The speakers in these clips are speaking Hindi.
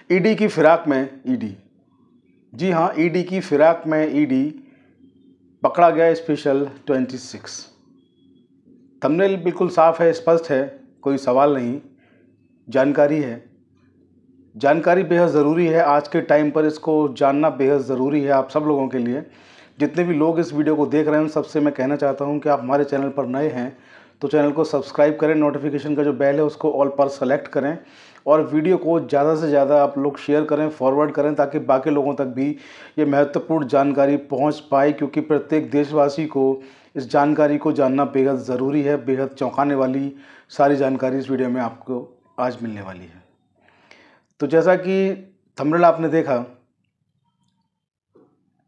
ईडी की फिराक में ईडी। जी हाँ, ईडी की फिराक में ईडी पकड़ा गया स्पेशल 26। थंबनेल बिल्कुल साफ है, स्पष्ट है, कोई सवाल नहीं। जानकारी है, जानकारी बेहद ज़रूरी है। आज के टाइम पर इसको जानना बेहद ज़रूरी है आप सब लोगों के लिए। जितने भी लोग इस वीडियो को देख रहे हैं उन सबसे मैं कहना चाहता हूं कि आप हमारे चैनल पर नए हैं तो चैनल को सब्सक्राइब करें, नोटिफिकेशन का जो बेल है उसको ऑल पर सेलेक्ट करें और वीडियो को ज़्यादा से ज़्यादा आप लोग शेयर करें, फॉरवर्ड करें ताकि बाकी लोगों तक भी ये महत्वपूर्ण जानकारी पहुंच पाए, क्योंकि प्रत्येक देशवासी को इस जानकारी को जानना बेहद ज़रूरी है। बेहद चौंकाने वाली सारी जानकारी इस वीडियो में आपको आज मिलने वाली है। तो जैसा कि थंबनेल आपने देखा,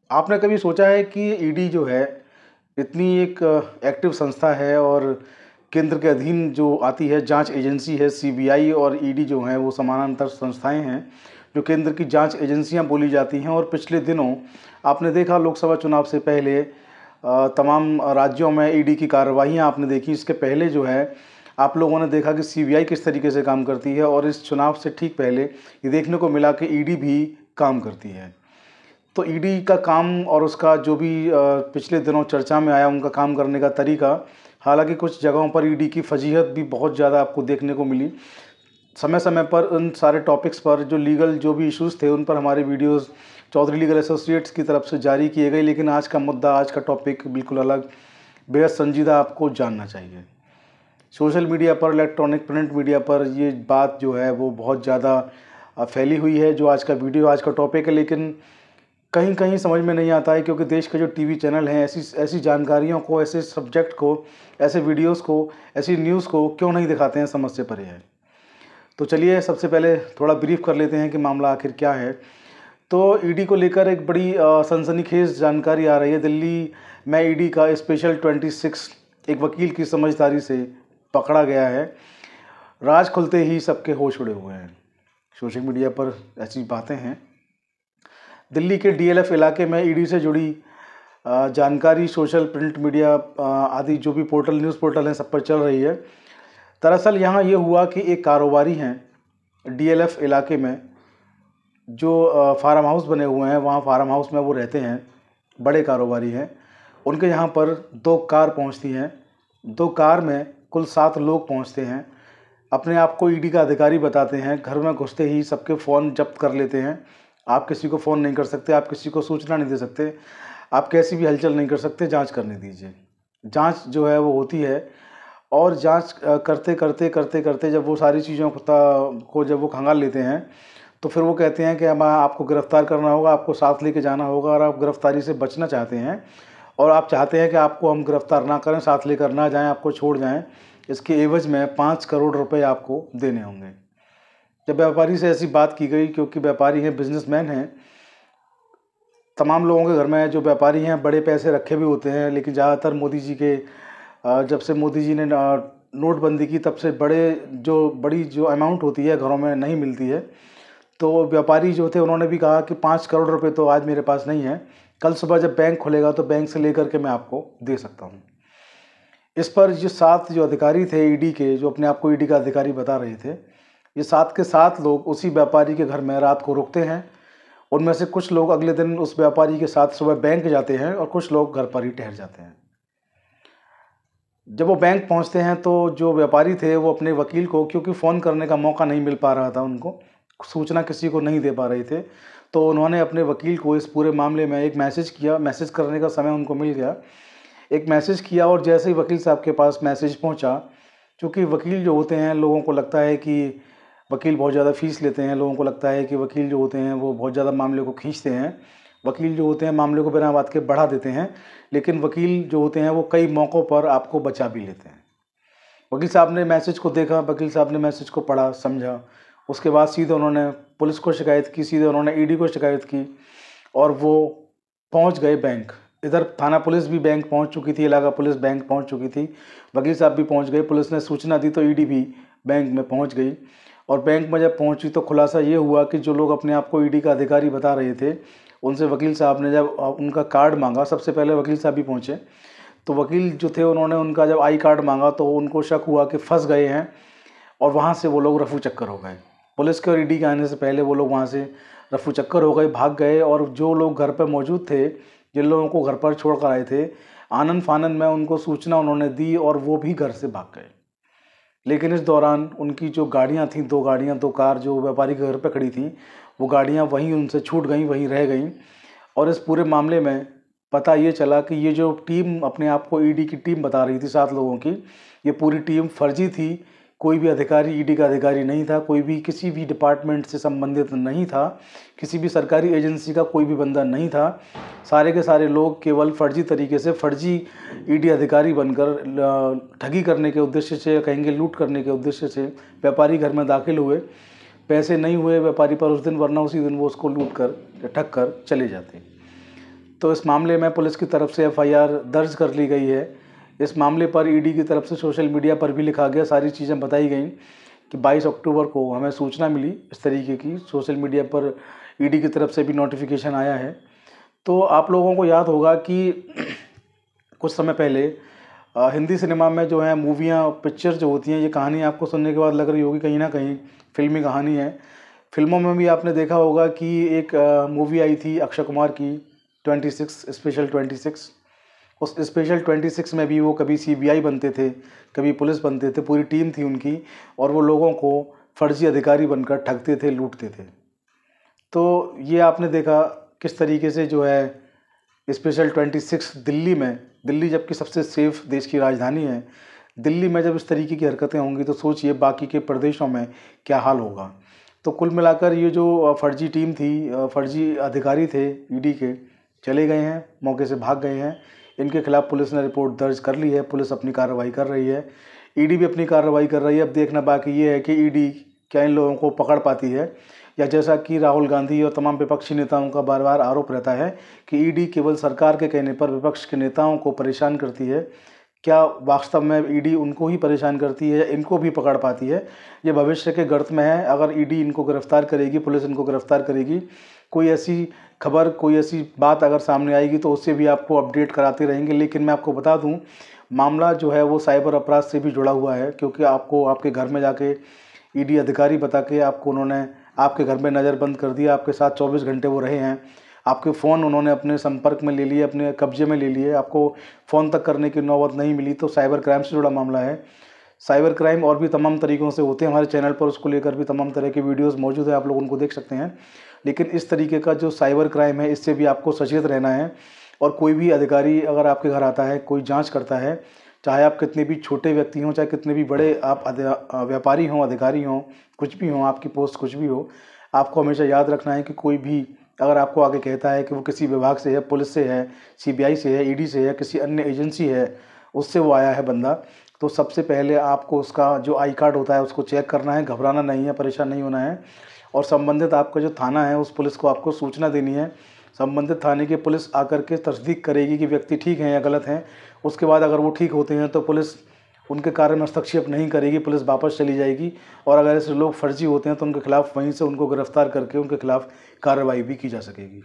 आपने कभी सोचा है कि ईडी जो है इतनी एक एक्टिव संस्था है और केंद्र के अधीन जो आती है जांच एजेंसी है, सीबीआई और ईडी जो हैं वो समानांतर संस्थाएं हैं जो केंद्र की जांच एजेंसियां बोली जाती हैं। और पिछले दिनों आपने देखा लोकसभा चुनाव से पहले तमाम राज्यों में ईडी की कार्रवाइयां आपने देखी। इसके पहले जो है आप लोगों ने देखा कि सीबीआई किस तरीके से काम करती है और इस चुनाव से ठीक पहले ये देखने को मिला कि ईडी भी काम करती है। तो ईडी का काम और उसका जो भी पिछले दिनों चर्चा में आया उनका काम करने का तरीका, हालांकि कुछ जगहों पर ईडी की फजीहत भी बहुत ज़्यादा आपको देखने को मिली। समय समय पर उन सारे टॉपिक्स पर जो लीगल जो भी इश्यूज़ थे उन पर हमारे वीडियोस चौधरी लीगल एसोसिएट्स की तरफ से जारी किए गए। लेकिन आज का मुद्दा, आज का टॉपिक बिल्कुल अलग, बेहद संजीदा आपको जानना चाहिए। सोशल मीडिया पर, इलेक्ट्रॉनिक प्रिंट मीडिया पर ये बात जो है वो बहुत ज़्यादा फैली हुई है जो आज का वीडियो, आज का टॉपिक है। लेकिन कहीं कहीं समझ में नहीं आता है, क्योंकि देश के जो टीवी चैनल हैं ऐसी जानकारियों को, ऐसे सब्जेक्ट को, ऐसे वीडियोस को, ऐसी न्यूज़ को क्यों नहीं दिखाते हैं, समझ से परे है। तो चलिए सबसे पहले थोड़ा ब्रीफ कर लेते हैं कि मामला आखिर क्या है। तो ईडी को लेकर एक बड़ी सनसनीखेज जानकारी आ रही है। दिल्ली में ईडी का स्पेशल 26 एक वकील की समझदारी से पकड़ा गया है। राज खुलते ही सबके होश उड़े हुए हैं। सोशल मीडिया पर ऐसी बातें हैं। दिल्ली के डीएलएफ इलाके में ईडी से जुड़ी जानकारी सोशल, प्रिंट मीडिया आदि जो भी पोर्टल, न्यूज़ पोर्टल हैं, सब पर चल रही है। दरअसल यहाँ ये हुआ कि एक कारोबारी हैं डीएलएफ इलाके में, जो फार्म हाउस बने हुए हैं, वहाँ फार्म हाउस में वो रहते हैं, बड़े कारोबारी हैं। उनके यहाँ पर 2 कार पहुँचती हैं। 2 कार में कुल 7 लोग पहुँचते हैं। अपने आप को ईडी का अधिकारी बताते हैं। घर में घुसते ही सबके फ़ोन जब्त कर लेते हैं। आप किसी को फ़ोन नहीं कर सकते, आप किसी को सूचना नहीं दे सकते, आप कैसी भी हलचल नहीं कर सकते, जांच करने दीजिए। जांच जो है वो होती है और जांच करते करते करते करते जब वो सारी चीज़ों को जब वो खंगाल लेते हैं तो फिर वो कहते हैं कि हम आपको गिरफ़्तार करना होगा, आपको साथ लेके जाना होगा। और आप गिरफ़्तारी से बचना चाहते हैं और आप चाहते हैं कि आपको हम गिरफ़्तार ना करें, साथ लेकर ना जाएँ, आपको छोड़ जाएँ, इसके एवज़ में 5 करोड़ रुपये आपको देने होंगे। जब व्यापारी से ऐसी बात की गई, क्योंकि व्यापारी हैं, बिजनेसमैन हैं, तमाम लोगों के घर में जो व्यापारी हैं बड़े पैसे रखे भी होते हैं, लेकिन ज़्यादातर मोदी जी के जब से मोदी जी ने नोटबंदी की तब से बड़ी जो अमाउंट होती है घरों में नहीं मिलती है। तो व्यापारी जो थे उन्होंने भी कहा कि 5 करोड़ रुपए तो आज मेरे पास नहीं है, कल सुबह जब बैंक खुलेगा तो बैंक से लेकर के मैं आपको दे सकता हूँ। इस पर जो 7 जो अधिकारी थे ईडी के, जो अपने आप को ईडी का अधिकारी बता रहे थे, ये 7 के 7 लोग उसी व्यापारी के घर में रात को रुकते हैं। उनमें से कुछ लोग अगले दिन उस व्यापारी के साथ सुबह बैंक जाते हैं और कुछ लोग घर पर ही ठहर जाते हैं। जब वो बैंक पहुंचते हैं तो जो व्यापारी थे वो अपने वकील को, क्योंकि फ़ोन करने का मौका नहीं मिल पा रहा था, उनको सूचना किसी को नहीं दे पा रहे थे, तो उन्होंने अपने वकील को इस पूरे मामले में एक मैसेज किया। मैसेज करने का समय उनको मिल गया, एक मैसेज किया और जैसे ही वकील साहब के पास मैसेज पहुंचा, क्योंकि वकील जो होते हैं, लोगों को लगता है कि वकील बहुत ज़्यादा फ़ीस लेते हैं, लोगों को लगता है कि वकील जो होते हैं वो बहुत ज़्यादा मामले को खींचते हैं, वकील जो होते हैं मामले को बिना बात के बढ़ा देते हैं। लेकिन वकील जो होते हैं वो कई मौक़ों पर आपको बचा भी लेते हैं। वकील साहब ने मैसेज को देखा, वकील साहब ने मैसेज को पढ़ा, समझा, उसके बाद सीधे उन्होंने पुलिस को शिकायत की, सीधे उन्होंने ईडी को शिकायत की और वो पहुंच गए बैंक। इधर थाना पुलिस भी बैंक पहुंच चुकी थी, इलाका पुलिस बैंक पहुंच चुकी थी, वकील साहब भी पहुंच गए, पुलिस ने सूचना दी तो ईडी भी बैंक में पहुंच गई। और बैंक में जब पहुंची तो खुलासा ये हुआ कि जो लोग अपने आप को ईडी का अधिकारी बता रहे थे, उनसे वकील साहब ने जब उनका कार्ड मांगा, सबसे पहले वकील साहब भी पहुँचे, तो वकील जो थे उन्होंने उनका जब आई कार्ड मांगा तो उनको शक हुआ कि फंस गए हैं और वहाँ से वो लोग रफू चक्कर हो गए। पुलिस के और ईडी के आने से पहले वो लोग वहाँ से रफू चक्कर हो गए, भाग गए, और जो लोग घर पर मौजूद थे, जिन लोगों को घर पर छोड़ कर आए थे, आनन फानन में उनको सूचना उन्होंने दी और वो भी घर से भाग गए। लेकिन इस दौरान उनकी जो गाड़ियाँ थीं, 2 गाड़ियाँ, 2 कार जो व्यापारी के घर पे खड़ी थीं, वो गाड़ियाँ वहीं उनसे छूट गईं, वहीं रह गईं। और इस पूरे मामले में पता ये चला कि ये जो टीम अपने आप को ईडी की टीम बता रही थी 7 लोगों की, ये पूरी टीम फर्जी थी। कोई भी अधिकारी ईडी का अधिकारी नहीं था, कोई भी किसी भी डिपार्टमेंट से संबंधित नहीं था, किसी भी सरकारी एजेंसी का कोई भी बंदा नहीं था। सारे के सारे लोग केवल फर्जी तरीके से, फर्जी ईडी अधिकारी बनकर ठगी करने के उद्देश्य से, कहेंगे लूट करने के उद्देश्य से व्यापारी घर में दाखिल हुए। पैसे नहीं हुए व्यापारी पर उस दिन, वरना उसी दिन वो उसको लूट कर, ठग कर चले जाते। तो इस मामले में पुलिस की तरफ से एफआईआर दर्ज कर ली गई है। इस मामले पर ईडी की तरफ से सोशल मीडिया पर भी लिखा गया, सारी चीज़ें बताई गई कि 22 अक्टूबर को हमें सूचना मिली इस तरीके की, सोशल मीडिया पर ईडी की तरफ से भी नोटिफिकेशन आया है। तो आप लोगों को याद होगा कि कुछ समय पहले हिंदी सिनेमा में जो है मूवियाँ, पिक्चर जो होती हैं, ये कहानी आपको सुनने के बाद लग रही होगी कहीं ना कहीं फिल्मी कहानी है। फिल्मों में भी आपने देखा होगा कि एक मूवी आई थी अक्षय कुमार की, 26 स्पेशल 26। उस स्पेशल 26 में भी वो कभी सीबीआई बनते थे, कभी पुलिस बनते थे, पूरी टीम थी उनकी, और वो लोगों को फर्जी अधिकारी बनकर ठगते थे, लूटते थे। तो ये आपने देखा किस तरीके से जो है स्पेशल 26 दिल्ली में, दिल्ली जबकि सबसे सेफ देश की राजधानी है, दिल्ली में जब इस तरीके की हरकतें होंगी तो सोचिए बाकी के प्रदेशों में क्या हाल होगा। तो कुल मिलाकर ये जो फर्जी टीम थी, फर्जी अधिकारी थे ईडी के, चले गए हैं, मौके से भाग गए हैं। इनके खिलाफ पुलिस ने रिपोर्ट दर्ज कर ली है, पुलिस अपनी कार्रवाई कर रही है, ईडी भी अपनी कार्रवाई कर रही है। अब देखना बाकी ये है कि ईडी क्या इन लोगों को पकड़ पाती है, या जैसा कि राहुल गांधी और तमाम विपक्षी नेताओं का बार बार आरोप रहता है कि ईडी केवल सरकार के कहने पर विपक्ष के नेताओं को परेशान करती है, क्या वास्तव में ईडी उनको ही परेशान करती है, इनको भी पकड़ पाती है? ये भविष्य के गर्त में है। अगर ईडी इनको गिरफ्तार करेगी, पुलिस इनको गिरफ्तार करेगी, कोई ऐसी खबर, कोई ऐसी बात अगर सामने आएगी तो उससे भी आपको अपडेट कराते रहेंगे। लेकिन मैं आपको बता दूं, मामला जो है वो साइबर अपराध से भी जुड़ा हुआ है, क्योंकि आपको आपके घर में जाके ईडी अधिकारी बता के आपको उन्होंने आपके घर में नज़रबंद कर दिया, आपके साथ 24 घंटे वो रहे हैं, आपके फ़ोन उन्होंने अपने संपर्क में ले लिए, अपने कब्जे में ले लिए, आपको फ़ोन तक करने की नौबत नहीं मिली। तो साइबर क्राइम से जुड़ा मामला है। साइबर क्राइम और भी तमाम तरीक़ों से होते हैं, हमारे चैनल पर उसको लेकर भी तमाम तरह की वीडियोस मौजूद है, आप लोग उनको देख सकते हैं। लेकिन इस तरीके का जो साइबर क्राइम है, इससे भी आपको सचेत रहना है। और कोई भी अधिकारी अगर आपके घर आता है, कोई जांच करता है, चाहे आप कितने भी छोटे व्यक्ति हों, चाहे कितने भी बड़े आप व्यापारी हों, अधिकारी हों, कुछ भी हों, आपकी पोस्ट कुछ भी हो, आपको हमेशा याद रखना है कि कोई भी अगर आपको आगे कहता है कि वो किसी विभाग से है, पुलिस से है, सीबीआई से है, ईडी से है, किसी अन्य एजेंसी है, उससे वो आया है बंदा, तो सबसे पहले आपको उसका जो आई कार्ड होता है उसको चेक करना है, घबराना नहीं है, परेशान नहीं होना है। और संबंधित आपका जो थाना है, उस पुलिस को आपको सूचना देनी है। संबंधित थाने की पुलिस आकर के तस्दीक करेगी कि व्यक्ति ठीक हैं या गलत हैं। उसके बाद अगर वो ठीक होते हैं तो पुलिस उनके कार्य में हस्तक्षेप नहीं करेगी, पुलिस वापस चली जाएगी। और अगर ऐसे लोग फर्जी होते हैं तो उनके खिलाफ वहीं से उनको गिरफ्तार करके उनके खिलाफ कार्रवाई भी की जा सकेगी।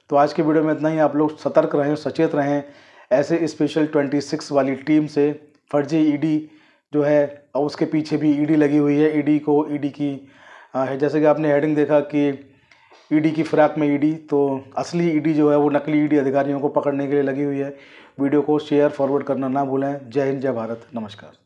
तो आज के वीडियो में इतना ही। आप लोग सतर्क रहें, सचेत रहें ऐसे स्पेशल 26 वाली टीम से। फर्जी ईडी जो है, और उसके पीछे भी ईडी लगी हुई है, ईडी की है। जैसे कि आपने हेडिंग देखा कि ईडी की फिराक में ईडी, तो असली ईडी जो है वो नकली ईडी अधिकारियों को पकड़ने के लिए लगी हुई है। वीडियो को शेयर फॉरवर्ड करना ना भूलें। जय हिंद, जय भारत, नमस्कार।